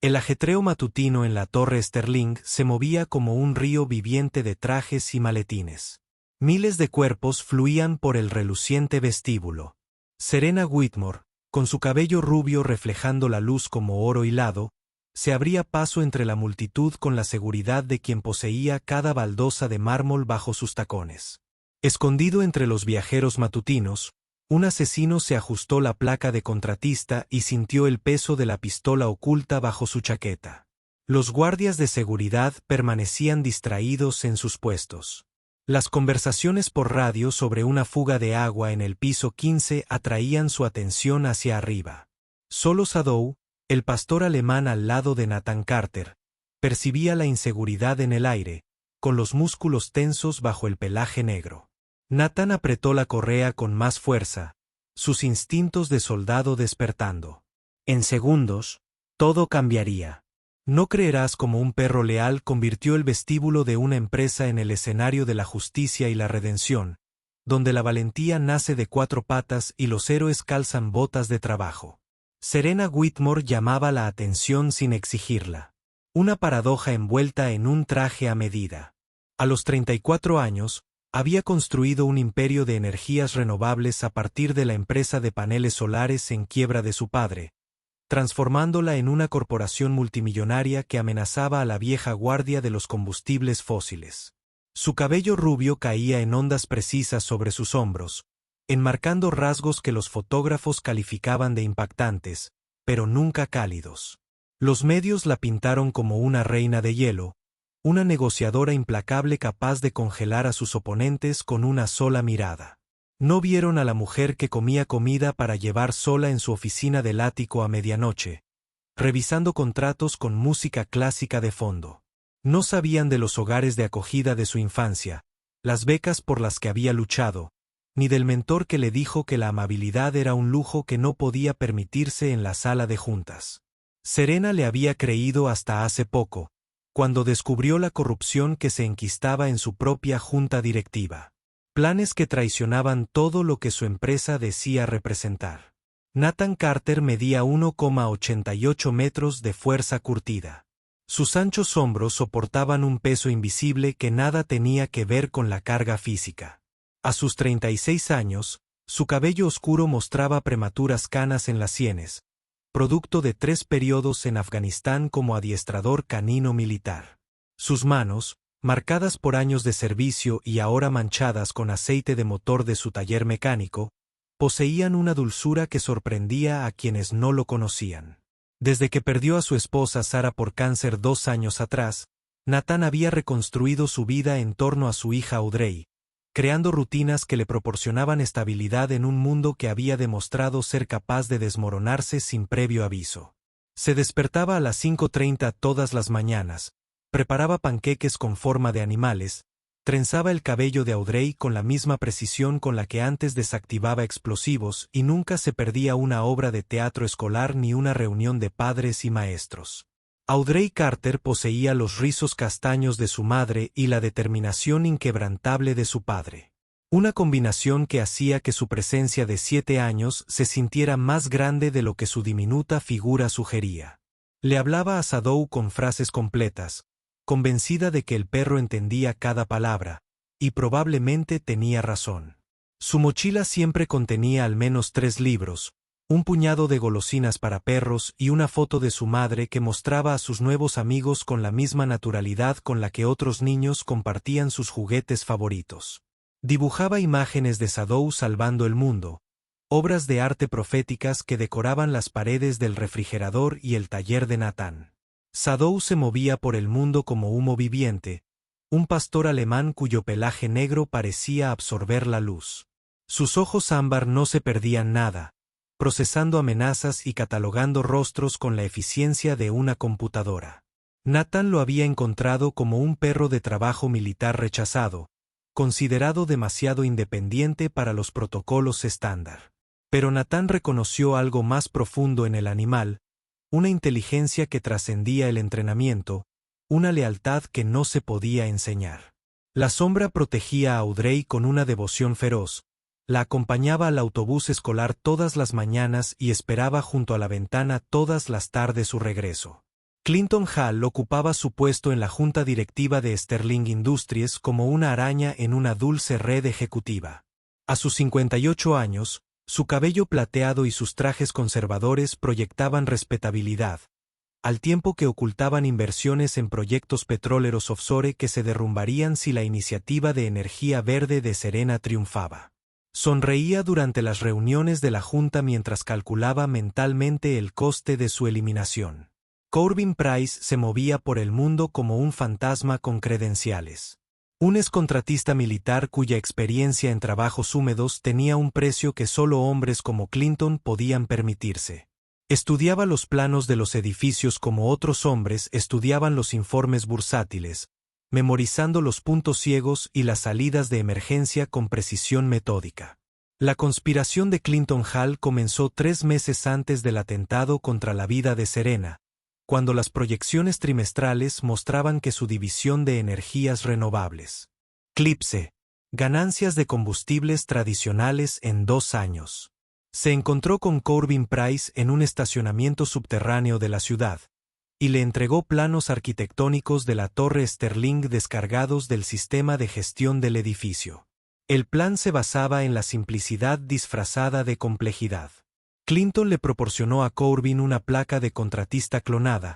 El ajetreo matutino en la Torre Sterling se movía como un río viviente de trajes y maletines. Miles de cuerpos fluían por el reluciente vestíbulo. Serena Whitmore, con su cabello rubio reflejando la luz como oro hilado, se abría paso entre la multitud con la seguridad de quien poseía cada baldosa de mármol bajo sus tacones. Escondido entre los viajeros matutinos, un asesino se ajustó la placa de contratista y sintió el peso de la pistola oculta bajo su chaqueta. Los guardias de seguridad permanecían distraídos en sus puestos. Las conversaciones por radio sobre una fuga de agua en el piso 15 atraían su atención hacia arriba. Solo Sadow, el pastor alemán al lado de Nathan Carter, percibía la inseguridad en el aire, con los músculos tensos bajo el pelaje negro. Nathan apretó la correa con más fuerza, sus instintos de soldado despertando. En segundos, todo cambiaría. No creerás cómo un perro leal convirtió el vestíbulo de una empresa en el escenario de la justicia y la redención, donde la valentía nace de 4 patas y los héroes calzan botas de trabajo. Serena Whitmore llamaba la atención sin exigirla. Una paradoja envuelta en un traje a medida. A los 34 años, había construido un imperio de energías renovables a partir de la empresa de paneles solares en quiebra de su padre, transformándola en una corporación multimillonaria que amenazaba a la vieja guardia de los combustibles fósiles. Su cabello rubio caía en ondas precisas sobre sus hombros, enmarcando rasgos que los fotógrafos calificaban de impactantes, pero nunca cálidos. Los medios la pintaron como una reina de hielo, una negociadora implacable capaz de congelar a sus oponentes con una sola mirada. No vieron a la mujer que comía comida para llevar sola en su oficina del ático a medianoche, revisando contratos con música clásica de fondo. No sabían de los hogares de acogida de su infancia, las becas por las que había luchado, ni del mentor que le dijo que la amabilidad era un lujo que no podía permitirse en la sala de juntas. Serena le había creído hasta hace poco, cuando descubrió la corrupción que se enquistaba en su propia junta directiva. Planes que traicionaban todo lo que su empresa decía representar. Nathan Carter medía 1,88 metros de fuerza curtida. Sus anchos hombros soportaban un peso invisible que nada tenía que ver con la carga física. A sus 36 años, su cabello oscuro mostraba prematuras canas en las sienes, producto de 3 periodos en Afganistán como adiestrador canino militar. Sus manos, marcadas por años de servicio y ahora manchadas con aceite de motor de su taller mecánico, poseían una dulzura que sorprendía a quienes no lo conocían. Desde que perdió a su esposa Sara por cáncer 2 años atrás, Nathan había reconstruido su vida en torno a su hija Audrey, creando rutinas que le proporcionaban estabilidad en un mundo que había demostrado ser capaz de desmoronarse sin previo aviso. Se despertaba a las 5:30 todas las mañanas, preparaba panqueques con forma de animales, trenzaba el cabello de Audrey con la misma precisión con la que antes desactivaba explosivos y nunca se perdía una obra de teatro escolar ni una reunión de padres y maestros. Audrey Carter poseía los rizos castaños de su madre y la determinación inquebrantable de su padre. Una combinación que hacía que su presencia de 7 años se sintiera más grande de lo que su diminuta figura sugería. Le hablaba a Sadow con frases completas, convencida de que el perro entendía cada palabra, y probablemente tenía razón. Su mochila siempre contenía al menos 3 libros, un puñado de golosinas para perros y una foto de su madre que mostraba a sus nuevos amigos con la misma naturalidad con la que otros niños compartían sus juguetes favoritos. Dibujaba imágenes de Sadow salvando el mundo, obras de arte proféticas que decoraban las paredes del refrigerador y el taller de Nathan. Sadow se movía por el mundo como humo viviente, un pastor alemán cuyo pelaje negro parecía absorber la luz. Sus ojos ámbar no se perdían nada, procesando amenazas y catalogando rostros con la eficiencia de una computadora. Nathan lo había encontrado como un perro de trabajo militar rechazado, considerado demasiado independiente para los protocolos estándar. Pero Nathan reconoció algo más profundo en el animal, una inteligencia que trascendía el entrenamiento, una lealtad que no se podía enseñar. La sombra protegía a Audrey con una devoción feroz, la acompañaba al autobús escolar todas las mañanas y esperaba junto a la ventana todas las tardes su regreso. Clinton Hall ocupaba su puesto en la junta directiva de Sterling Industries como una araña en una dulce red ejecutiva. A sus 58 años, su cabello plateado y sus trajes conservadores proyectaban respetabilidad, al tiempo que ocultaban inversiones en proyectos petroleros offshore que se derrumbarían si la iniciativa de energía verde de Serena triunfaba. Sonreía durante las reuniones de la junta mientras calculaba mentalmente el coste de su eliminación. Corbin Price se movía por el mundo como un fantasma con credenciales. Un excontratista militar cuya experiencia en trabajos húmedos tenía un precio que solo hombres como Clinton podían permitirse. Estudiaba los planos de los edificios como otros hombres estudiaban los informes bursátiles, memorizando los puntos ciegos y las salidas de emergencia con precisión metódica. La conspiración de Clinton Hall comenzó 3 meses antes del atentado contra la vida de Serena, cuando las proyecciones trimestrales mostraban que su división de energías renovables. CLIPSE. Ganancias de combustibles tradicionales en 2 años. Se encontró con Corbin Price en un estacionamiento subterráneo de la ciudad, y le entregó planos arquitectónicos de la torre Sterling descargados del sistema de gestión del edificio. El plan se basaba en la simplicidad disfrazada de complejidad. Clinton le proporcionó a Corbin una placa de contratista clonada,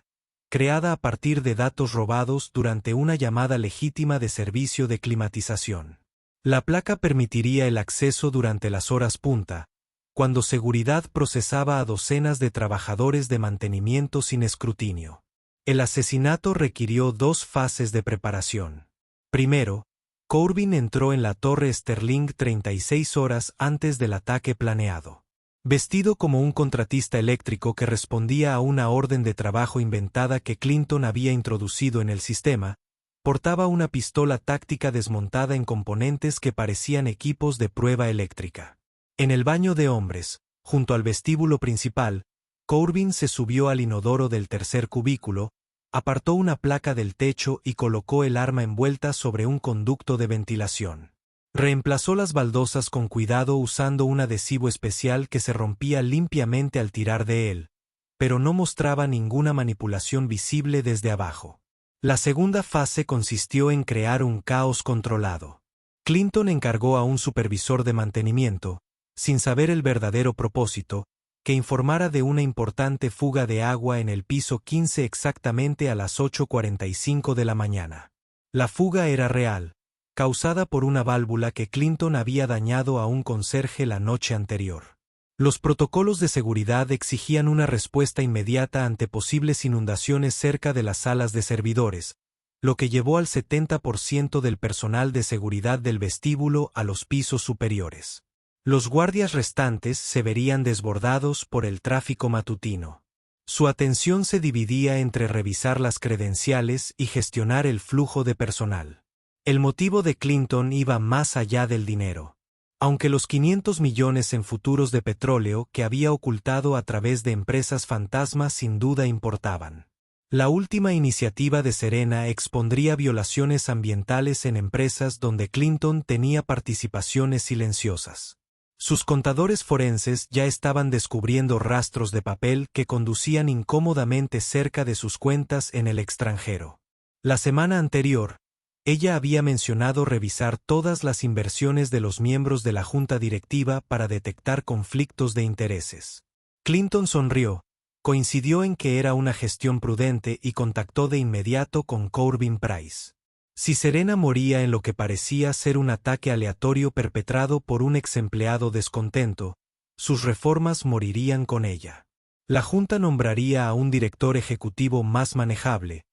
creada a partir de datos robados durante una llamada legítima de servicio de climatización. La placa permitiría el acceso durante las horas punta, cuando seguridad procesaba a docenas de trabajadores de mantenimiento sin escrutinio. El asesinato requirió 2 fases de preparación. Primero, Corbin entró en la torre Sterling 36 horas antes del ataque planeado. Vestido como un contratista eléctrico que respondía a una orden de trabajo inventada que Clinton había introducido en el sistema, portaba una pistola táctica desmontada en componentes que parecían equipos de prueba eléctrica. En el baño de hombres, junto al vestíbulo principal, Corbin se subió al inodoro del tercer cubículo, apartó una placa del techo y colocó el arma envuelta sobre un conducto de ventilación. Reemplazó las baldosas con cuidado usando un adhesivo especial que se rompía limpiamente al tirar de él, pero no mostraba ninguna manipulación visible desde abajo. La segunda fase consistió en crear un caos controlado. Clinton encargó a un supervisor de mantenimiento, sin saber el verdadero propósito, que informara de una importante fuga de agua en el piso 15 exactamente a las 8:45 de la mañana. La fuga era real, causada por una válvula que Clinton había dañado a un conserje la noche anterior. Los protocolos de seguridad exigían una respuesta inmediata ante posibles inundaciones cerca de las salas de servidores, lo que llevó al 70% del personal de seguridad del vestíbulo a los pisos superiores. Los guardias restantes se verían desbordados por el tráfico matutino. Su atención se dividía entre revisar las credenciales y gestionar el flujo de personal. El motivo de Clinton iba más allá del dinero. Aunque los 500 millones en futuros de petróleo que había ocultado a través de empresas fantasmas sin duda importaban. La última iniciativa de Serena expondría violaciones ambientales en empresas donde Clinton tenía participaciones silenciosas. Sus contadores forenses ya estaban descubriendo rastros de papel que conducían incómodamente cerca de sus cuentas en el extranjero. La semana anterior, ella había mencionado revisar todas las inversiones de los miembros de la junta directiva para detectar conflictos de intereses. Clinton sonrió, coincidió en que era una gestión prudente y contactó de inmediato con Corbin Price. Si Serena moría en lo que parecía ser un ataque aleatorio perpetrado por un ex empleado descontento, sus reformas morirían con ella. La junta nombraría a un director ejecutivo más manejable,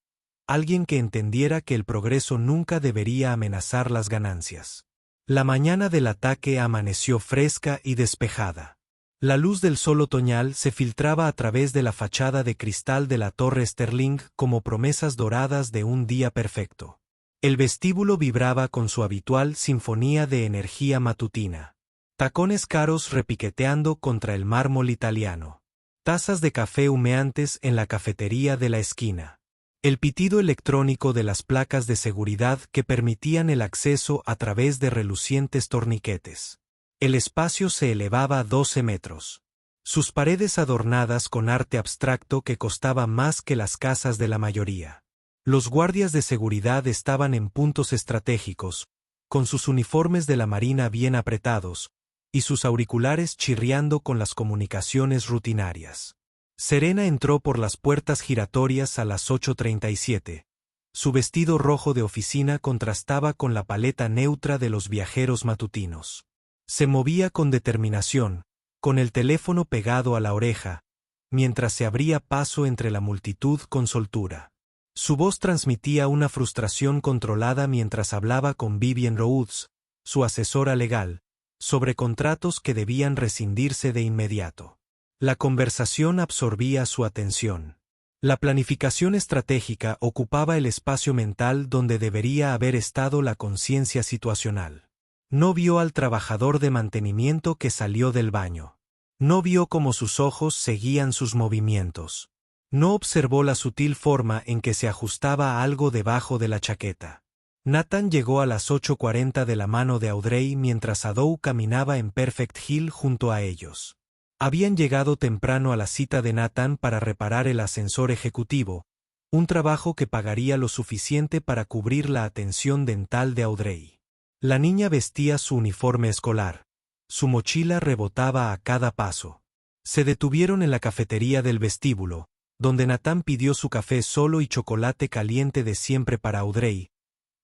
alguien que entendiera que el progreso nunca debería amenazar las ganancias. La mañana del ataque amaneció fresca y despejada. La luz del sol otoñal se filtraba a través de la fachada de cristal de la torre Sterling como promesas doradas de un día perfecto. El vestíbulo vibraba con su habitual sinfonía de energía matutina. Tacones caros repiqueteando contra el mármol italiano. Tazas de café humeantes en la cafetería de la esquina. El pitido electrónico de las placas de seguridad que permitían el acceso a través de relucientes torniquetes. El espacio se elevaba a 12 metros. sus paredes adornadas con arte abstracto que costaba más que las casas de la mayoría. Los guardias de seguridad estaban en puntos estratégicos, con sus uniformes de la marina bien apretados, y sus auriculares chirriando con las comunicaciones rutinarias. Serena entró por las puertas giratorias a las 8:37. Su vestido rojo de oficina contrastaba con la paleta neutra de los viajeros matutinos. Se movía con determinación, con el teléfono pegado a la oreja, mientras se abría paso entre la multitud con soltura. Su voz transmitía una frustración controlada mientras hablaba con Vivian Rhodes, su asesora legal, sobre contratos que debían rescindirse de inmediato. La conversación absorbía su atención. La planificación estratégica ocupaba el espacio mental donde debería haber estado la conciencia situacional. No vio al trabajador de mantenimiento que salió del baño. No vio cómo sus ojos seguían sus movimientos. No observó la sutil forma en que se ajustaba algo debajo de la chaqueta. Nathan llegó a las 8:40 de la mano de Audrey mientras Sadow caminaba en Perfect Hill junto a ellos. Habían llegado temprano a la cita de Nathan para reparar el ascensor ejecutivo, un trabajo que pagaría lo suficiente para cubrir la atención dental de Audrey. La niña vestía su uniforme escolar. Su mochila rebotaba a cada paso. Se detuvieron en la cafetería del vestíbulo, donde Nathan pidió su café solo y chocolate caliente de siempre para Audrey,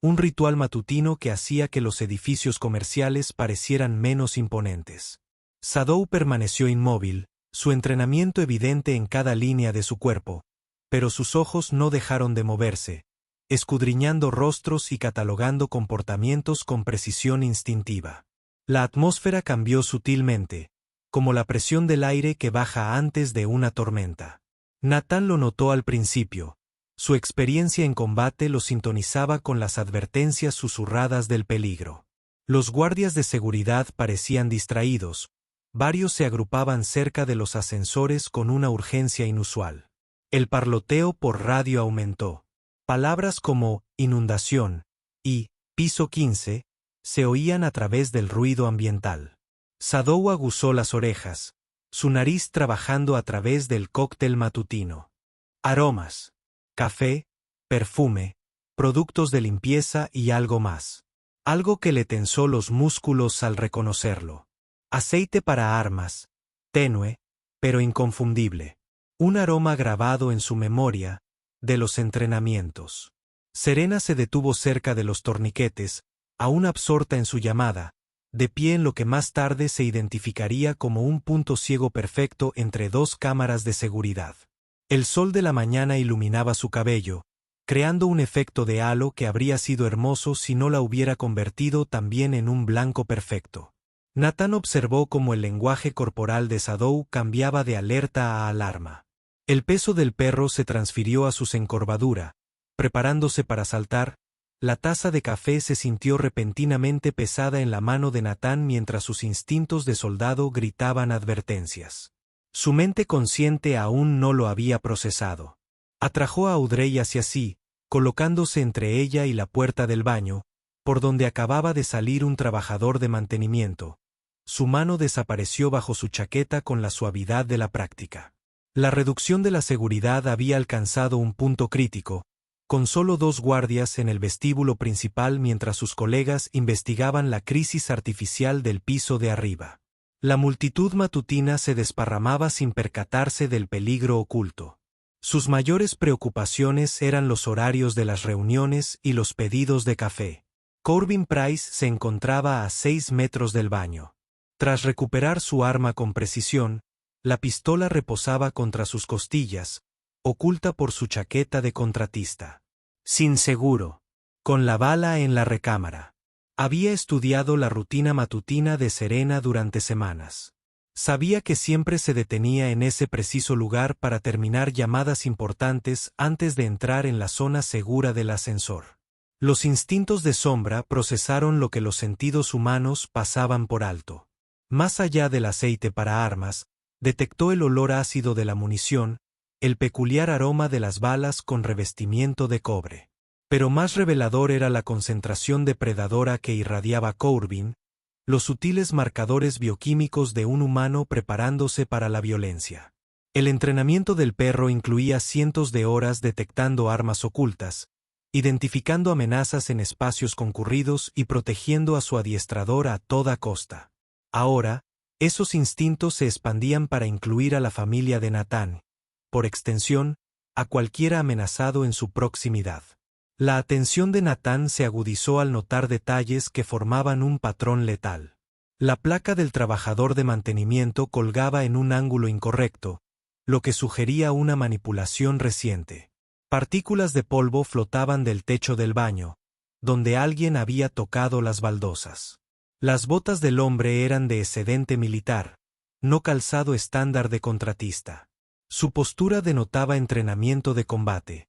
un ritual matutino que hacía que los edificios comerciales parecieran menos imponentes. Sadow permaneció inmóvil, su entrenamiento evidente en cada línea de su cuerpo, pero sus ojos no dejaron de moverse, escudriñando rostros y catalogando comportamientos con precisión instintiva. La atmósfera cambió sutilmente, como la presión del aire que baja antes de una tormenta. Nathan lo notó al principio. Su experiencia en combate lo sintonizaba con las advertencias susurradas del peligro. Los guardias de seguridad parecían distraídos. Varios se agrupaban cerca de los ascensores con una urgencia inusual. El parloteo por radio aumentó. Palabras como inundación y piso 15 se oían a través del ruido ambiental. Sadow aguzó las orejas, su nariz trabajando a través del cóctel matutino. Aromas. Café, perfume, productos de limpieza y algo más. Algo que le tensó los músculos al reconocerlo. Aceite para armas, tenue, pero inconfundible. Un aroma grabado en su memoria, de los entrenamientos. Serena se detuvo cerca de los torniquetes, aún absorta en su llamada, de pie en lo que más tarde se identificaría como un punto ciego perfecto entre dos cámaras de seguridad. El sol de la mañana iluminaba su cabello, creando un efecto de halo que habría sido hermoso si no la hubiera convertido también en un blanco perfecto. Nathan observó cómo el lenguaje corporal de Sadow cambiaba de alerta a alarma. El peso del perro se transfirió a su encorvadura. Preparándose para saltar, la taza de café se sintió repentinamente pesada en la mano de Nathan mientras sus instintos de soldado gritaban advertencias. Su mente consciente aún no lo había procesado. Atrajo a Audrey hacia sí, colocándose entre ella y la puerta del baño, por donde acababa de salir un trabajador de mantenimiento. Su mano desapareció bajo su chaqueta con la suavidad de la práctica. La reducción de la seguridad había alcanzado un punto crítico, con solo 2 guardias en el vestíbulo principal mientras sus colegas investigaban la crisis artificial del piso de arriba. La multitud matutina se desparramaba sin percatarse del peligro oculto. Sus mayores preocupaciones eran los horarios de las reuniones y los pedidos de café. Corbin Price se encontraba a 6 metros del baño. Tras recuperar su arma con precisión, la pistola reposaba contra sus costillas, oculta por su chaqueta de contratista. Sin seguro, con la bala en la recámara. Había estudiado la rutina matutina de Serena durante semanas. Sabía que siempre se detenía en ese preciso lugar para terminar llamadas importantes antes de entrar en la zona segura del ascensor. Los instintos de sombra procesaron lo que los sentidos humanos pasaban por alto. Más allá del aceite para armas, detectó el olor ácido de la munición, el peculiar aroma de las balas con revestimiento de cobre. Pero más revelador era la concentración depredadora que irradiaba Corbin, los sutiles marcadores bioquímicos de un humano preparándose para la violencia. El entrenamiento del perro incluía cientos de horas detectando armas ocultas, identificando amenazas en espacios concurridos y protegiendo a su adiestrador a toda costa. Ahora, esos instintos se expandían para incluir a la familia de Nathan, por extensión, a cualquiera amenazado en su proximidad. La atención de Nathan se agudizó al notar detalles que formaban un patrón letal. La placa del trabajador de mantenimiento colgaba en un ángulo incorrecto, lo que sugería una manipulación reciente. Partículas de polvo flotaban del techo del baño, donde alguien había tocado las baldosas. Las botas del hombre eran de excedente militar, no calzado estándar de contratista. Su postura denotaba entrenamiento de combate.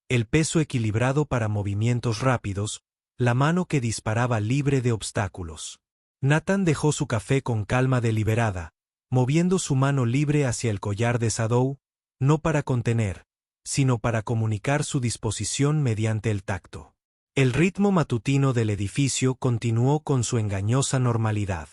El peso equilibrado para movimientos rápidos, la mano que disparaba libre de obstáculos. Nathan dejó su café con calma deliberada, moviendo su mano libre hacia el collar de Sadow, no para contener, sino para comunicar su disposición mediante el tacto. El ritmo matutino del edificio continuó con su engañosa normalidad.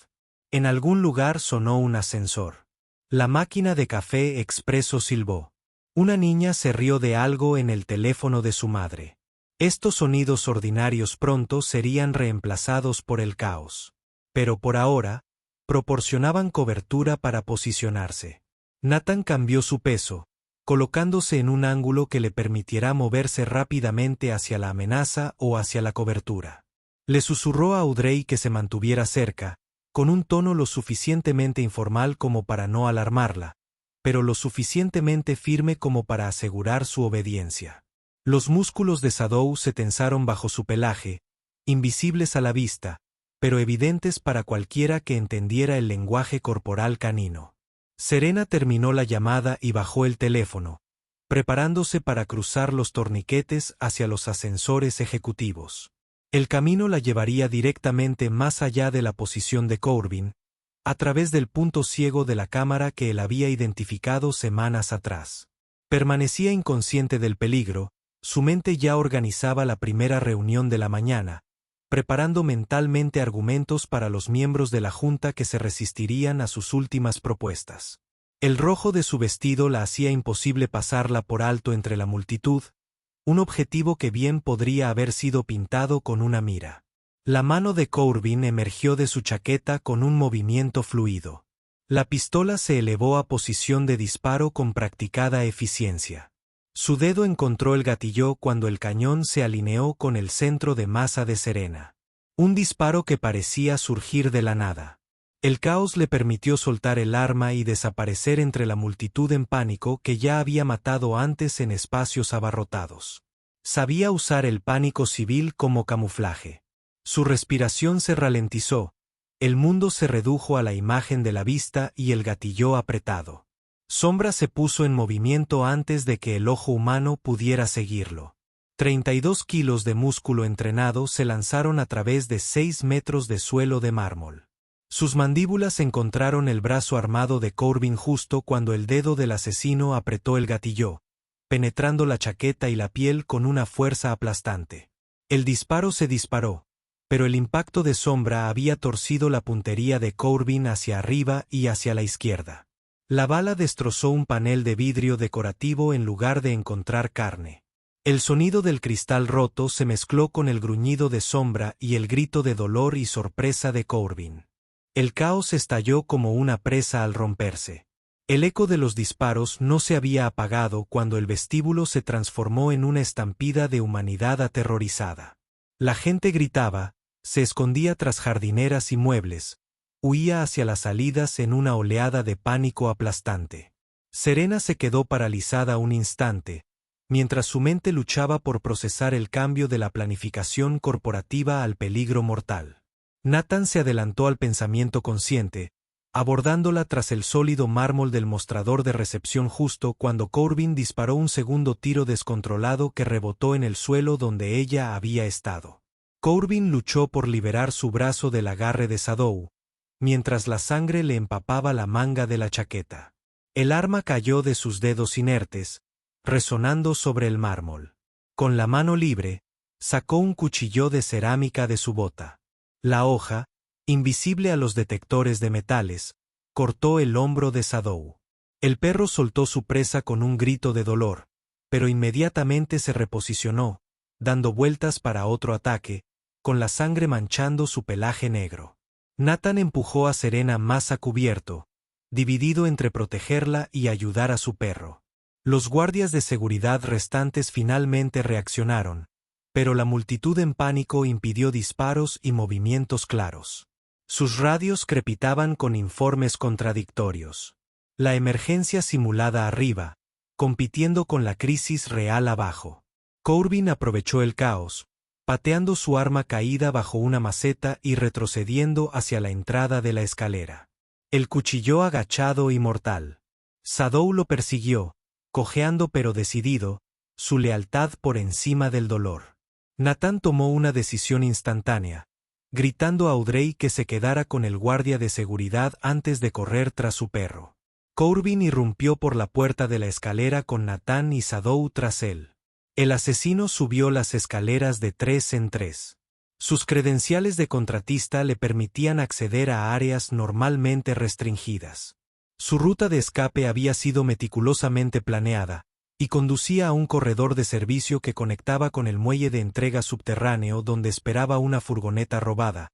En algún lugar sonó un ascensor. La máquina de café expreso silbó. Una niña se rió de algo en el teléfono de su madre. Estos sonidos ordinarios pronto serían reemplazados por el caos. Pero por ahora, proporcionaban cobertura para posicionarse. Nathan cambió su peso, colocándose en un ángulo que le permitiera moverse rápidamente hacia la amenaza o hacia la cobertura. Le susurró a Audrey que se mantuviera cerca, con un tono lo suficientemente informal como para no alarmarla, pero lo suficientemente firme como para asegurar su obediencia. Los músculos de Sadow se tensaron bajo su pelaje, invisibles a la vista, pero evidentes para cualquiera que entendiera el lenguaje corporal canino. Serena terminó la llamada y bajó el teléfono, preparándose para cruzar los torniquetes hacia los ascensores ejecutivos. El camino la llevaría directamente más allá de la posición de Corbin, a través del punto ciego de la cámara que él había identificado semanas atrás. Permanecía inconsciente del peligro, su mente ya organizaba la primera reunión de la mañana, preparando mentalmente argumentos para los miembros de la junta que se resistirían a sus últimas propuestas. El rojo de su vestido la hacía imposible pasarla por alto entre la multitud, un objetivo que bien podría haber sido pintado con una mira. La mano de Corbin emergió de su chaqueta con un movimiento fluido. La pistola se elevó a posición de disparo con practicada eficiencia. Su dedo encontró el gatillo cuando el cañón se alineó con el centro de masa de Serena. Un disparo que parecía surgir de la nada. El caos le permitió soltar el arma y desaparecer entre la multitud en pánico que ya había matado antes en espacios abarrotados. Sabía usar el pánico civil como camuflaje. Su respiración se ralentizó, el mundo se redujo a la imagen de la vista y el gatillo apretado. Sombra se puso en movimiento antes de que el ojo humano pudiera seguirlo. 32 kilos de músculo entrenado se lanzaron a través de 6 metros de suelo de mármol. Sus mandíbulas encontraron el brazo armado de Corbin justo cuando el dedo del asesino apretó el gatillo, penetrando la chaqueta y la piel con una fuerza aplastante. El disparo se disparó, pero el impacto de Sombra había torcido la puntería de Corbin hacia arriba y hacia la izquierda. La bala destrozó un panel de vidrio decorativo en lugar de encontrar carne. El sonido del cristal roto se mezcló con el gruñido de Sombra y el grito de dolor y sorpresa de Corbin. El caos estalló como una presa al romperse. El eco de los disparos no se había apagado cuando el vestíbulo se transformó en una estampida de humanidad aterrorizada. La gente gritaba, se escondía tras jardineras y muebles, huía hacia las salidas en una oleada de pánico aplastante. Serena se quedó paralizada un instante, mientras su mente luchaba por procesar el cambio de la planificación corporativa al peligro mortal. Nathan se adelantó al pensamiento consciente, abordándola tras el sólido mármol del mostrador de recepción justo cuando Corbin disparó un segundo tiro descontrolado que rebotó en el suelo donde ella había estado. Corbin luchó por liberar su brazo del agarre de Sadow, mientras la sangre le empapaba la manga de la chaqueta. El arma cayó de sus dedos inertes, resonando sobre el mármol. Con la mano libre, sacó un cuchillo de cerámica de su bota. La hoja, invisible a los detectores de metales, cortó el hombro de Shadow. El perro soltó su presa con un grito de dolor, pero inmediatamente se reposicionó, dando vueltas para otro ataque, con la sangre manchando su pelaje negro. Nathan empujó a Serena más a cubierto, dividido entre protegerla y ayudar a su perro. Los guardias de seguridad restantes finalmente reaccionaron, pero la multitud en pánico impidió disparos y movimientos claros. Sus radios crepitaban con informes contradictorios. La emergencia simulada arriba, compitiendo con la crisis real abajo. Corbin aprovechó el caos, pateando su arma caída bajo una maceta y retrocediendo hacia la entrada de la escalera. El cuchilló agachado y mortal. Shadow lo persiguió, cojeando pero decidido, su lealtad por encima del dolor. Nathan tomó una decisión instantánea, gritando a Audrey que se quedara con el guardia de seguridad antes de correr tras su perro. Corbin irrumpió por la puerta de la escalera con Nathan y Shadow tras él. El asesino subió las escaleras de 3 en 3. Sus credenciales de contratista le permitían acceder a áreas normalmente restringidas. Su ruta de escape había sido meticulosamente planeada, y conducía a un corredor de servicio que conectaba con el muelle de entrega subterráneo donde esperaba una furgoneta robada,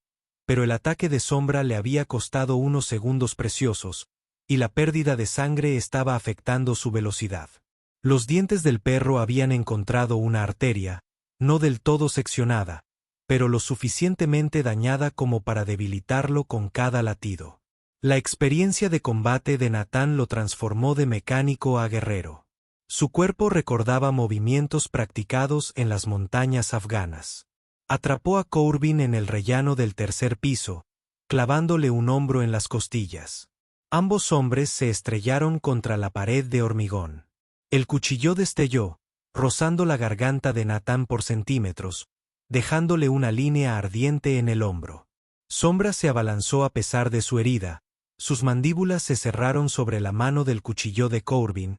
pero el ataque de sombra le había costado unos segundos preciosos, y la pérdida de sangre estaba afectando su velocidad. Los dientes del perro habían encontrado una arteria, no del todo seccionada, pero lo suficientemente dañada como para debilitarlo con cada latido. La experiencia de combate de Nathan lo transformó de mecánico a guerrero. Su cuerpo recordaba movimientos practicados en las montañas afganas. Atrapó a Corbin en el rellano del tercer piso, clavándole un hombro en las costillas. Ambos hombres se estrellaron contra la pared de hormigón. El cuchillo destelló, rozando la garganta de Nathan por centímetros, dejándole una línea ardiente en el hombro. Sombra se abalanzó a pesar de su herida, sus mandíbulas se cerraron sobre la mano del cuchillo de Corbin,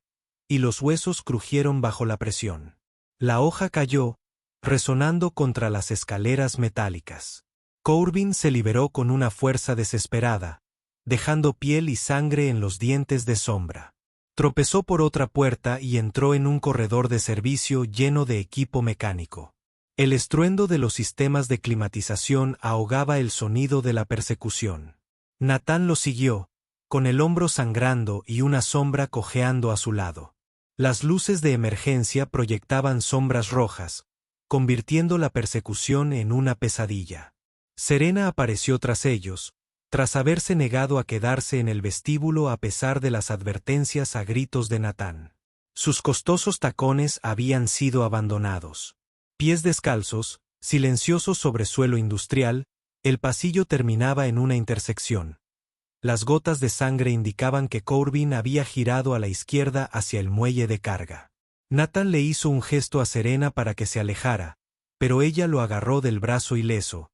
y los huesos crujieron bajo la presión. La hoja cayó, resonando contra las escaleras metálicas. Corbin se liberó con una fuerza desesperada, dejando piel y sangre en los dientes de Sombra. Tropezó por otra puerta y entró en un corredor de servicio lleno de equipo mecánico. El estruendo de los sistemas de climatización ahogaba el sonido de la persecución. Nathan lo siguió, con el hombro sangrando y una sombra cojeando a su lado. Las luces de emergencia proyectaban sombras rojas, convirtiendo la persecución en una pesadilla. Serena apareció tras ellos, tras haberse negado a quedarse en el vestíbulo a pesar de las advertencias a gritos de Nathan. Sus costosos tacones habían sido abandonados. Pies descalzos, silenciosos sobre suelo industrial, el pasillo terminaba en una intersección. Las gotas de sangre indicaban que Corbin había girado a la izquierda hacia el muelle de carga. Nathan le hizo un gesto a Serena para que se alejara, pero ella lo agarró del brazo ileso.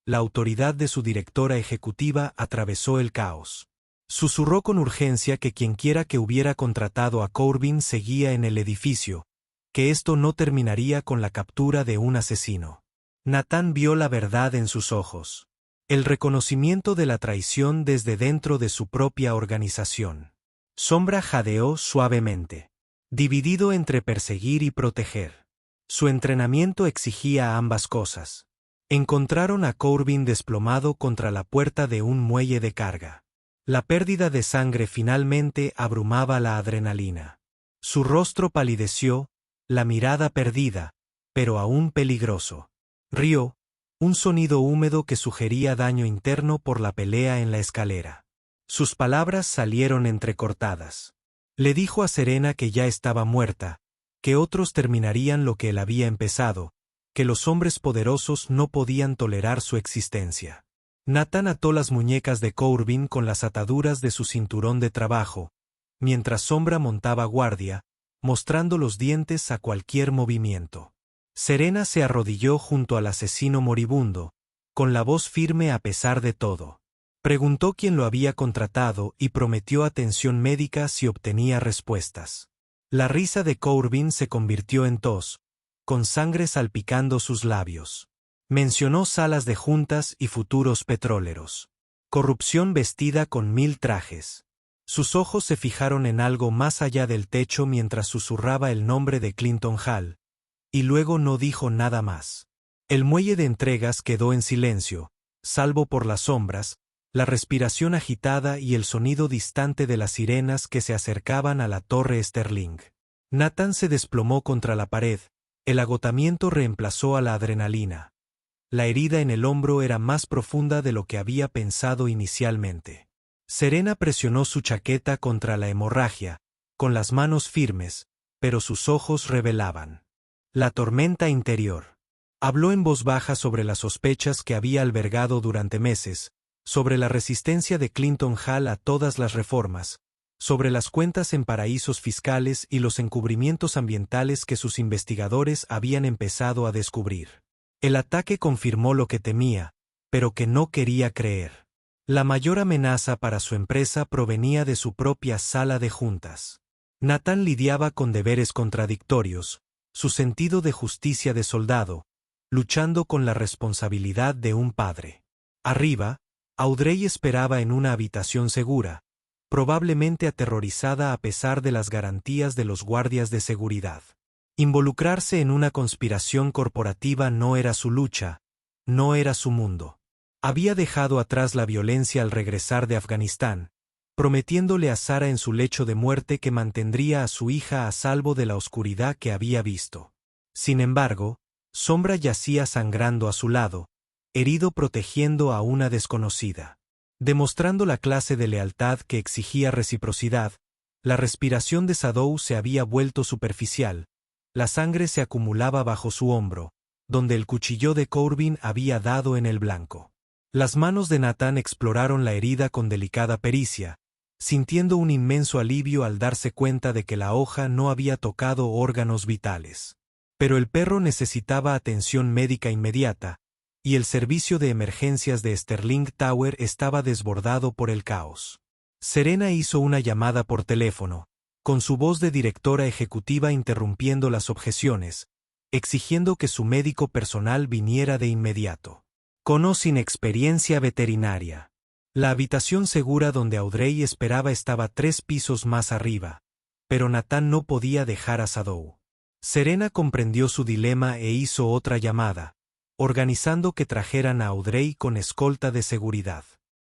La autoridad de su directora ejecutiva atravesó el caos. Susurró con urgencia que quienquiera que hubiera contratado a Corbin seguía en el edificio, que esto no terminaría con la captura de un asesino. Nathan vio la verdad en sus ojos. El reconocimiento de la traición desde dentro de su propia organización. Sombra jadeó suavemente, dividido entre perseguir y proteger. Su entrenamiento exigía ambas cosas. Encontraron a Corbin desplomado contra la puerta de un muelle de carga. La pérdida de sangre finalmente abrumaba la adrenalina. Su rostro palideció, la mirada perdida, pero aún peligroso. Rió, un sonido húmedo que sugería daño interno por la pelea en la escalera. Sus palabras salieron entrecortadas. Le dijo a Serena que ya estaba muerta, que otros terminarían lo que él había empezado, que los hombres poderosos no podían tolerar su existencia. Nathan ató las muñecas de Corbin con las ataduras de su cinturón de trabajo, mientras Sombra montaba guardia, mostrando los dientes a cualquier movimiento. Serena se arrodilló junto al asesino moribundo, con la voz firme a pesar de todo. Preguntó quién lo había contratado y prometió atención médica si obtenía respuestas. La risa de Corbin se convirtió en tos, con sangre salpicando sus labios. Mencionó salas de juntas y futuros petróleros. Corrupción vestida con 1000 trajes. Sus ojos se fijaron en algo más allá del techo mientras susurraba el nombre de Clinton Hall, y luego no dijo nada más. El muelle de entregas quedó en silencio, salvo por las sombras, la respiración agitada y el sonido distante de las sirenas que se acercaban a la torre Sterling. Nathan se desplomó contra la pared, el agotamiento reemplazó a la adrenalina. La herida en el hombro era más profunda de lo que había pensado inicialmente. Serena presionó su chaqueta contra la hemorragia, con las manos firmes, pero sus ojos revelaban la tormenta interior. Habló en voz baja sobre las sospechas que había albergado durante meses, sobre la resistencia de Clinton Hall a todas las reformas, sobre las cuentas en paraísos fiscales y los encubrimientos ambientales que sus investigadores habían empezado a descubrir. El ataque confirmó lo que temía, pero que no quería creer. La mayor amenaza para su empresa provenía de su propia sala de juntas. Nathan lidiaba con deberes contradictorios, su sentido de justicia de soldado, luchando con la responsabilidad de un padre. Arriba, Audrey esperaba en una habitación segura, probablemente aterrorizada a pesar de las garantías de los guardias de seguridad. Involucrarse en una conspiración corporativa no era su lucha, no era su mundo. Había dejado atrás la violencia al regresar de Afganistán, prometiéndole a Sara en su lecho de muerte que mantendría a su hija a salvo de la oscuridad que había visto. Sin embargo, Sombra yacía sangrando a su lado, herido protegiendo a una desconocida. Demostrando la clase de lealtad que exigía reciprocidad, la respiración de Sadow se había vuelto superficial, la sangre se acumulaba bajo su hombro, donde el cuchillo de Corbin había dado en el blanco. Las manos de Nathan exploraron la herida con delicada pericia, sintiendo un inmenso alivio al darse cuenta de que la hoja no había tocado órganos vitales. Pero el perro necesitaba atención médica inmediata, y el servicio de emergencias de Sterling Tower estaba desbordado por el caos. Serena hizo una llamada por teléfono, con su voz de directora ejecutiva interrumpiendo las objeciones, exigiendo que su médico personal viniera de inmediato. Con o sin experiencia veterinaria. La habitación segura donde Audrey esperaba estaba 3 pisos más arriba, pero Nathan no podía dejar a Sadow. Serena comprendió su dilema e hizo otra llamada, organizando que trajeran a Audrey con escolta de seguridad.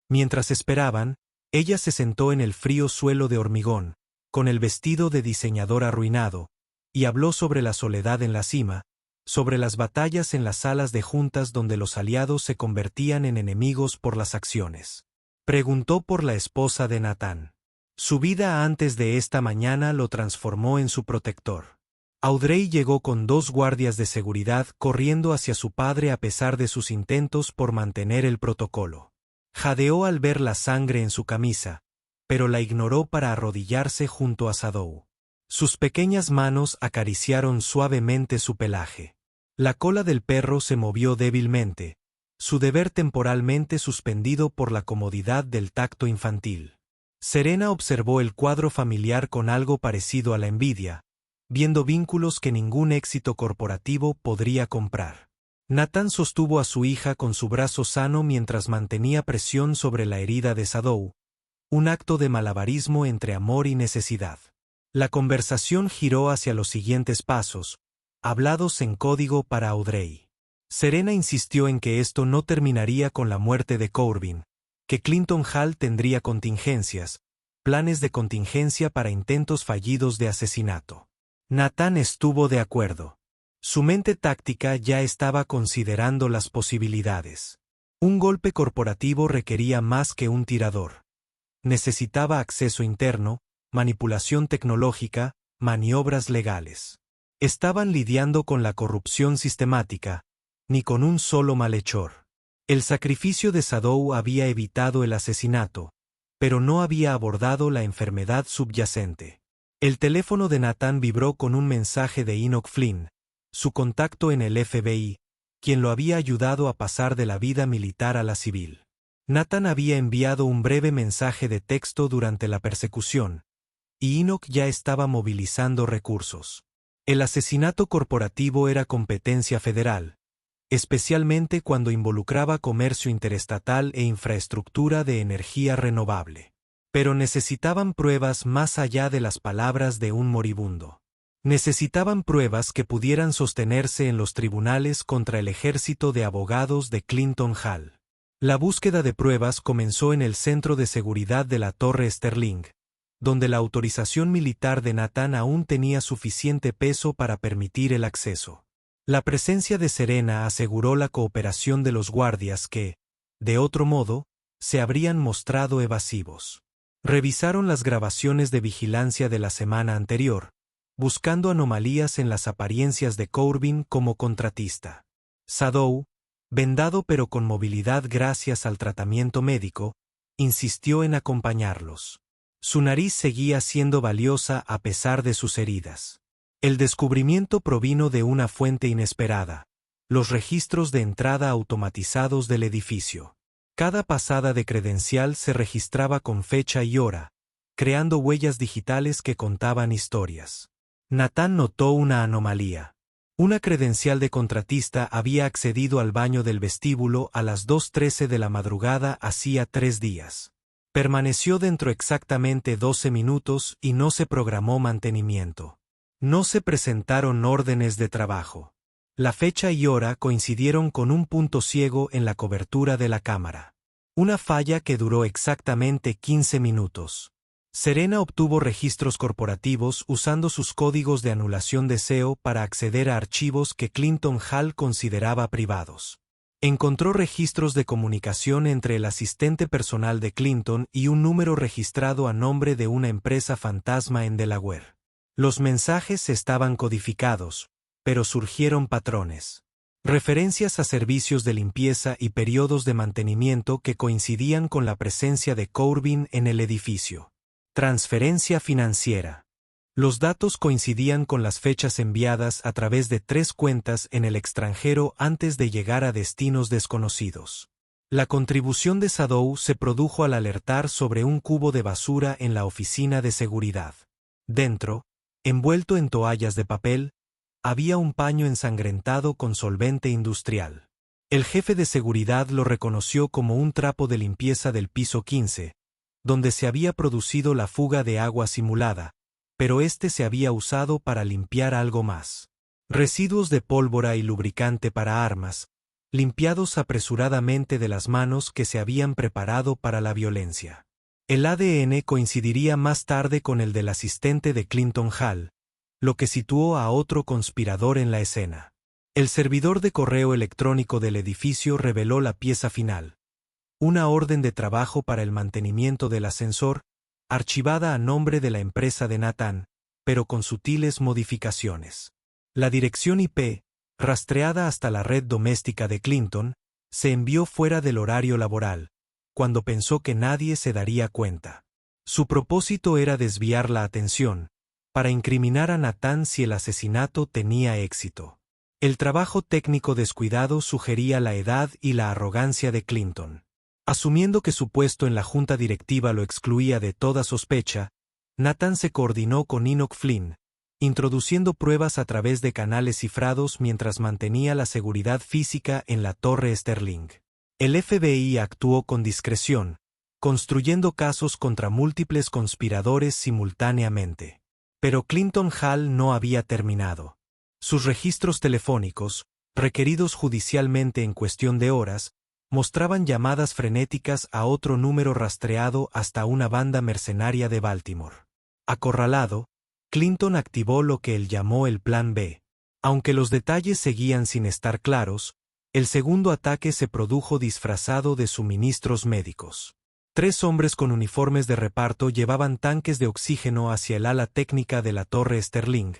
Mientras esperaban, ella se sentó en el frío suelo de hormigón, con el vestido de diseñador arruinado, y habló sobre la soledad en la cima, sobre las batallas en las salas de juntas donde los aliados se convertían en enemigos por las acciones. Preguntó por la esposa de Nathan. Su vida antes de esta mañana lo transformó en su protector. Audrey llegó con 2 guardias de seguridad corriendo hacia su padre a pesar de sus intentos por mantener el protocolo. Jadeó al ver la sangre en su camisa, pero la ignoró para arrodillarse junto a Sadow. Sus pequeñas manos acariciaron suavemente su pelaje. La cola del perro se movió débilmente, su deber temporalmente suspendido por la comodidad del tacto infantil. Serena observó el cuadro familiar con algo parecido a la envidia, viendo vínculos que ningún éxito corporativo podría comprar. Nathan sostuvo a su hija con su brazo sano mientras mantenía presión sobre la herida de Sadow, un acto de malabarismo entre amor y necesidad. La conversación giró hacia los siguientes pasos, hablados en código para Audrey. Serena insistió en que esto no terminaría con la muerte de Corbin, que Clinton Hall tendría contingencias, planes de contingencia para intentos fallidos de asesinato. Nathan estuvo de acuerdo. Su mente táctica ya estaba considerando las posibilidades. Un golpe corporativo requería más que un tirador. Necesitaba acceso interno, manipulación tecnológica, maniobras legales. Estaban lidiando con la corrupción sistemática, ni con un solo malhechor. El sacrificio de Sadow había evitado el asesinato, pero no había abordado la enfermedad subyacente. El teléfono de Nathan vibró con un mensaje de Enoch Flynn, su contacto en el FBI, quien lo había ayudado a pasar de la vida militar a la civil. Nathan había enviado un breve mensaje de texto durante la persecución, y Enoch ya estaba movilizando recursos. El asesinato corporativo era competencia federal, especialmente cuando involucraba comercio interestatal e infraestructura de energía renovable. Pero necesitaban pruebas más allá de las palabras de un moribundo. Necesitaban pruebas que pudieran sostenerse en los tribunales contra el ejército de abogados de Clinton Hall. La búsqueda de pruebas comenzó en el Centro de Seguridad de la Torre Sterling, donde la autorización militar de Nathan aún tenía suficiente peso para permitir el acceso. La presencia de Serena aseguró la cooperación de los guardias que, de otro modo, se habrían mostrado evasivos. Revisaron las grabaciones de vigilancia de la semana anterior, buscando anomalías en las apariencias de Corbin como contratista. Sadow, vendado pero con movilidad gracias al tratamiento médico, insistió en acompañarlos. Su nariz seguía siendo valiosa a pesar de sus heridas. El descubrimiento provino de una fuente inesperada: los registros de entrada automatizados del edificio. Cada pasada de credencial se registraba con fecha y hora, creando huellas digitales que contaban historias. Nathan notó una anomalía. Una credencial de contratista había accedido al baño del vestíbulo a las 2:13 de la madrugada hacía 3 días. Permaneció dentro exactamente 12 minutos y no se programó mantenimiento. No se presentaron órdenes de trabajo. La fecha y hora coincidieron con un punto ciego en la cobertura de la cámara. Una falla que duró exactamente 15 minutos. Serena obtuvo registros corporativos usando sus códigos de anulación de SEO para acceder a archivos que Clinton Hall consideraba privados. Encontró registros de comunicación entre el asistente personal de Clinton y un número registrado a nombre de una empresa fantasma en Delaware. Los mensajes estaban codificados, pero surgieron patrones. Referencias a servicios de limpieza y periodos de mantenimiento que coincidían con la presencia de Corbin en el edificio. Transferencia financiera. Los datos coincidían con las fechas enviadas a través de 3 cuentas en el extranjero antes de llegar a destinos desconocidos. La contribución de Sadow se produjo al alertar sobre un cubo de basura en la oficina de seguridad. Dentro, envuelto en toallas de papel, había un paño ensangrentado con solvente industrial. El jefe de seguridad lo reconoció como un trapo de limpieza del piso 15, donde se había producido la fuga de agua simulada, pero este se había usado para limpiar algo más. Residuos de pólvora y lubricante para armas, limpiados apresuradamente de las manos que se habían preparado para la violencia. El ADN coincidiría más tarde con el del asistente de Clinton Hall, lo que situó a otro conspirador en la escena. El servidor de correo electrónico del edificio reveló la pieza final: una orden de trabajo para el mantenimiento del ascensor, archivada a nombre de la empresa de Nathan, pero con sutiles modificaciones. La dirección IP, rastreada hasta la red doméstica de Clinton, se envió fuera del horario laboral, cuando pensó que nadie se daría cuenta. Su propósito era desviar la atención, para incriminar a Nathan si el asesinato tenía éxito. El trabajo técnico descuidado sugería la edad y la arrogancia de Clinton. Asumiendo que su puesto en la junta directiva lo excluía de toda sospecha, Nathan se coordinó con Enoch Flynn, introduciendo pruebas a través de canales cifrados mientras mantenía la seguridad física en la Torre Sterling. El FBI actuó con discreción, construyendo casos contra múltiples conspiradores simultáneamente. Pero Clinton Hall no había terminado. Sus registros telefónicos, requeridos judicialmente en cuestión de horas, mostraban llamadas frenéticas a otro número rastreado hasta una banda mercenaria de Baltimore. Acorralado, Clinton activó lo que él llamó el Plan B. Aunque los detalles seguían sin estar claros, el segundo ataque se produjo disfrazado de suministros médicos. 3 hombres con uniformes de reparto llevaban tanques de oxígeno hacia el ala técnica de la Torre Sterling,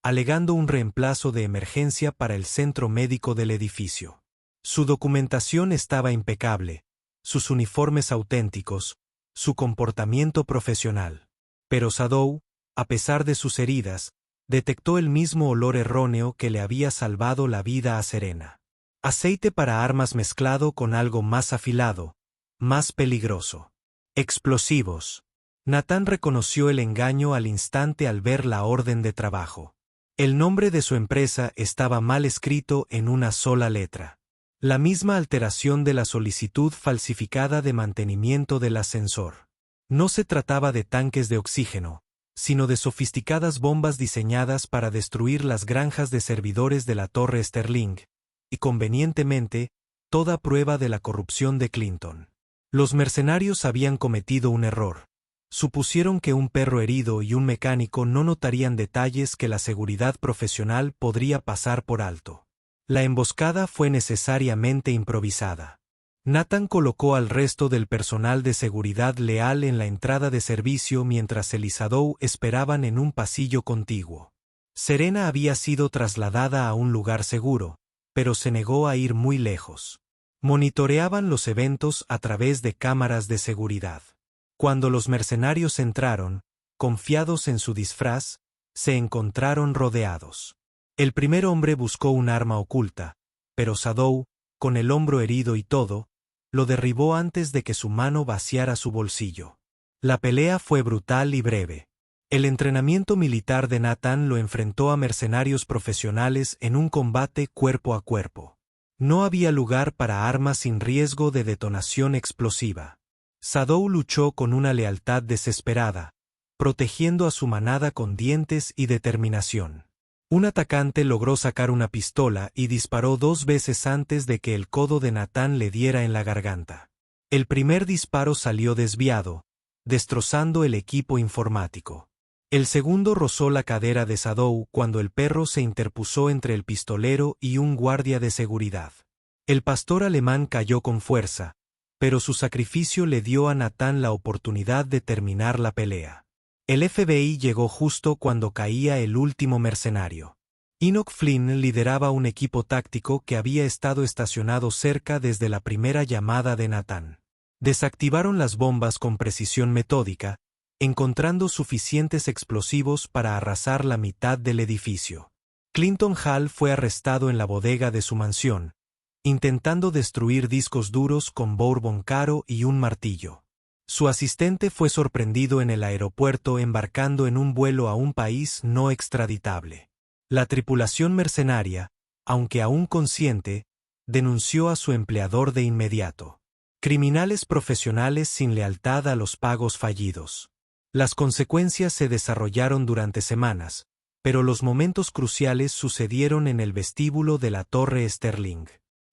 alegando un reemplazo de emergencia para el centro médico del edificio. Su documentación estaba impecable, sus uniformes auténticos, su comportamiento profesional. Pero Sadow, a pesar de sus heridas, detectó el mismo olor erróneo que le había salvado la vida a Serena. Aceite para armas mezclado con algo más afilado, más peligroso. Explosivos. Nathan reconoció el engaño al instante al ver la orden de trabajo. El nombre de su empresa estaba mal escrito en una sola letra. La misma alteración de la solicitud falsificada de mantenimiento del ascensor. No se trataba de tanques de oxígeno, sino de sofisticadas bombas diseñadas para destruir las granjas de servidores de la Torre Sterling, y convenientemente, toda prueba de la corrupción de Clinton. Los mercenarios habían cometido un error. Supusieron que un perro herido y un mecánico no notarían detalles que la seguridad profesional podría pasar por alto. La emboscada fue necesariamente improvisada. Nathan colocó al resto del personal de seguridad leal en la entrada de servicio mientras él y Sadow esperaban en un pasillo contiguo. Serena había sido trasladada a un lugar seguro, pero se negó a ir muy lejos. Monitoreaban los eventos a través de cámaras de seguridad. Cuando los mercenarios entraron, confiados en su disfraz, se encontraron rodeados. El primer hombre buscó un arma oculta, pero Sadow, con el hombro herido y todo, lo derribó antes de que su mano vaciara su bolsillo. La pelea fue brutal y breve. El entrenamiento militar de Nathan lo enfrentó a mercenarios profesionales en un combate cuerpo a cuerpo. No había lugar para armas sin riesgo de detonación explosiva. Sadow luchó con una lealtad desesperada, protegiendo a su manada con dientes y determinación. Un atacante logró sacar una pistola y disparó 2 veces antes de que el codo de Nathan le diera en la garganta. El primer disparo salió desviado, destrozando el equipo informático. El segundo rozó la cadera de Sadow cuando el perro se interpuso entre el pistolero y un guardia de seguridad. El pastor alemán cayó con fuerza, pero su sacrificio le dio a Nathan la oportunidad de terminar la pelea. El FBI llegó justo cuando caía el último mercenario. Enoch Flynn lideraba un equipo táctico que había estado estacionado cerca desde la primera llamada de Nathan. Desactivaron las bombas con precisión metódica, encontrando suficientes explosivos para arrasar la mitad del edificio. Clinton Hall fue arrestado en la bodega de su mansión, intentando destruir discos duros con bourbon caro y un martillo. Su asistente fue sorprendido en el aeropuerto embarcando en un vuelo a un país no extraditable. La tripulación mercenaria, aunque aún consciente, denunció a su empleador de inmediato. Criminales profesionales sin lealtad a los pagos fallidos. Las consecuencias se desarrollaron durante semanas, pero los momentos cruciales sucedieron en el vestíbulo de la Torre Sterling.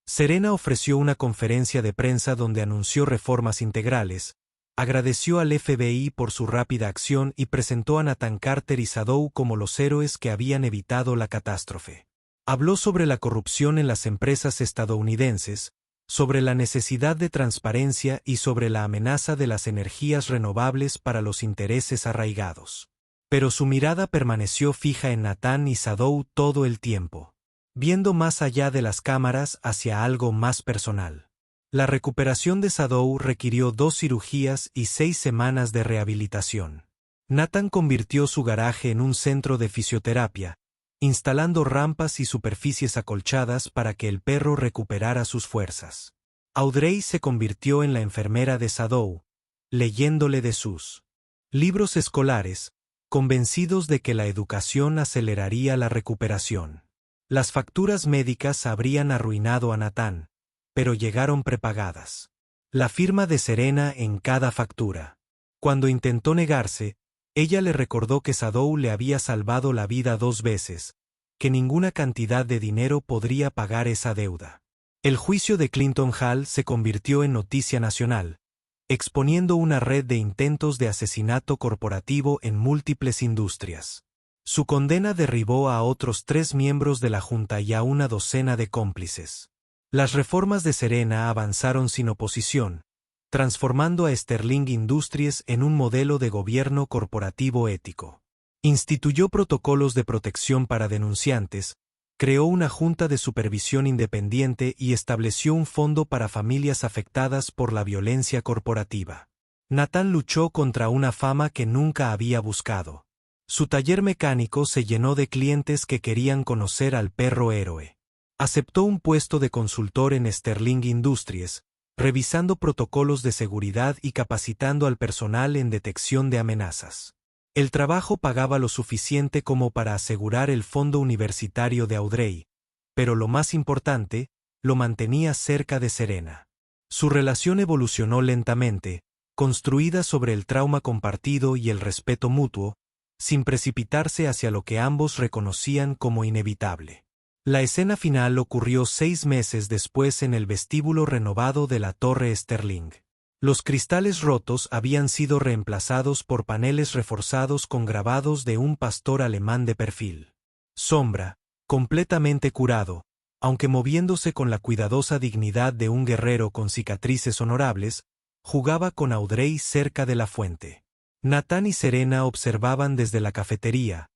Serena ofreció una conferencia de prensa donde anunció reformas integrales, agradeció al FBI por su rápida acción y presentó a Nathan Carter y Sadow como los héroes que habían evitado la catástrofe. Habló sobre la corrupción en las empresas estadounidenses, sobre la necesidad de transparencia y sobre la amenaza de las energías renovables para los intereses arraigados. Pero su mirada permaneció fija en Nathan y Sadow todo el tiempo, viendo más allá de las cámaras hacia algo más personal. La recuperación de Sadow requirió 2 cirugías y 6 semanas de rehabilitación. Nathan convirtió su garaje en un centro de fisioterapia, instalando rampas y superficies acolchadas para que el perro recuperara sus fuerzas. Audrey se convirtió en la enfermera de Sadow, leyéndole de sus libros escolares, convencidos de que la educación aceleraría la recuperación. Las facturas médicas habrían arruinado a Nathan, pero llegaron prepagadas. La firma de Serena en cada factura. Cuando intentó negarse, ella le recordó que Sadow le había salvado la vida 2 veces, que ninguna cantidad de dinero podría pagar esa deuda. El juicio de Clinton Hall se convirtió en noticia nacional, exponiendo una red de intentos de asesinato corporativo en múltiples industrias. Su condena derribó a otros 3 miembros de la Junta y a una docena de cómplices. Las reformas de Serena avanzaron sin oposición, transformando a Sterling Industries en un modelo de gobierno corporativo ético. Instituyó protocolos de protección para denunciantes, creó una junta de supervisión independiente y estableció un fondo para familias afectadas por la violencia corporativa. Nathan luchó contra una fama que nunca había buscado. Su taller mecánico se llenó de clientes que querían conocer al perro héroe. Aceptó un puesto de consultor en Sterling Industries, revisando protocolos de seguridad y capacitando al personal en detección de amenazas. El trabajo pagaba lo suficiente como para asegurar el fondo universitario de Audrey, pero lo más importante, lo mantenía cerca de Serena. Su relación evolucionó lentamente, construida sobre el trauma compartido y el respeto mutuo, sin precipitarse hacia lo que ambos reconocían como inevitable. La escena final ocurrió 6 meses después en el vestíbulo renovado de la Torre Sterling. Los cristales rotos habían sido reemplazados por paneles reforzados con grabados de un pastor alemán de perfil. Sombra, completamente curado, aunque moviéndose con la cuidadosa dignidad de un guerrero con cicatrices honorables, jugaba con Audrey cerca de la fuente. Nathan y Serena observaban desde la cafetería,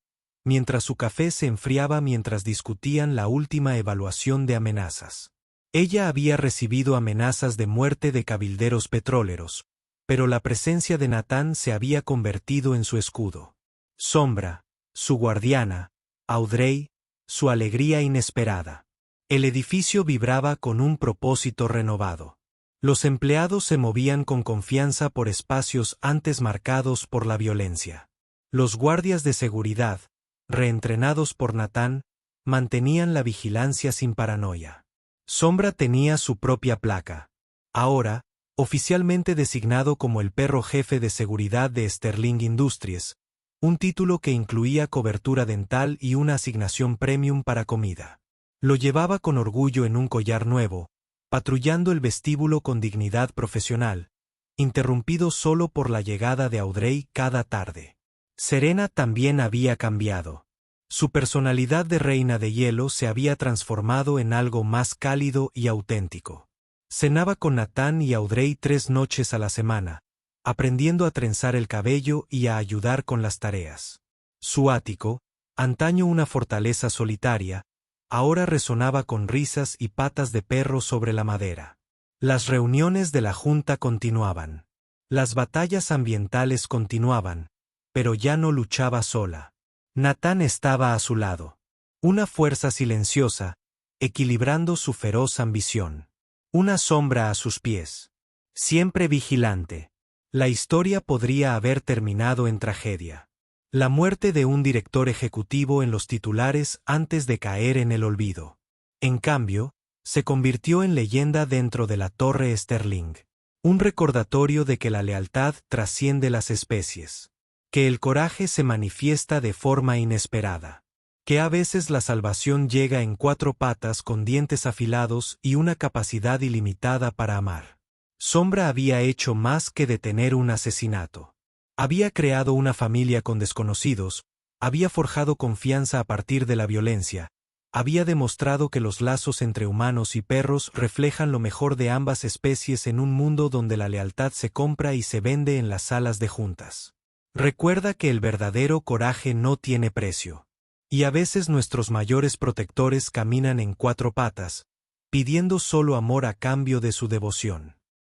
mientras su café se enfriaba mientras discutían la última evaluación de amenazas. Ella había recibido amenazas de muerte de cabilderos petroleros, pero la presencia de Nathan se había convertido en su escudo. Sombra, su guardiana, Audrey, su alegría inesperada. El edificio vibraba con un propósito renovado. Los empleados se movían con confianza por espacios antes marcados por la violencia. Los guardias de seguridad, reentrenados por Nathan, mantenían la vigilancia sin paranoia. Sombra tenía su propia placa. Ahora, oficialmente designado como el perro jefe de seguridad de Sterling Industries, un título que incluía cobertura dental y una asignación premium para comida. Lo llevaba con orgullo en un collar nuevo, patrullando el vestíbulo con dignidad profesional, interrumpido solo por la llegada de Audrey cada tarde. Serena también había cambiado. Su personalidad de reina de hielo se había transformado en algo más cálido y auténtico. Cenaba con Nathan y Audrey 3 noches a la semana, aprendiendo a trenzar el cabello y a ayudar con las tareas. Su ático, antaño una fortaleza solitaria, ahora resonaba con risas y patas de perro sobre la madera. Las reuniones de la junta continuaban. Las batallas ambientales continuaban, pero ya no luchaba sola. Nathan estaba a su lado. Una fuerza silenciosa, equilibrando su feroz ambición. Una sombra a sus pies. Siempre vigilante. La historia podría haber terminado en tragedia. La muerte de un director ejecutivo en los titulares antes de caer en el olvido. En cambio, se convirtió en leyenda dentro de la Torre Sterling. Un recordatorio de que la lealtad trasciende las especies. Que el coraje se manifiesta de forma inesperada. Que a veces la salvación llega en 4 patas con dientes afilados y una capacidad ilimitada para amar. Sombra había hecho más que detener un asesinato. Había creado una familia con desconocidos, había forjado confianza a partir de la violencia, había demostrado que los lazos entre humanos y perros reflejan lo mejor de ambas especies en un mundo donde la lealtad se compra y se vende en las salas de juntas. Recuerda que el verdadero coraje no tiene precio. Y a veces nuestros mayores protectores caminan en 4 patas, pidiendo solo amor a cambio de su devoción.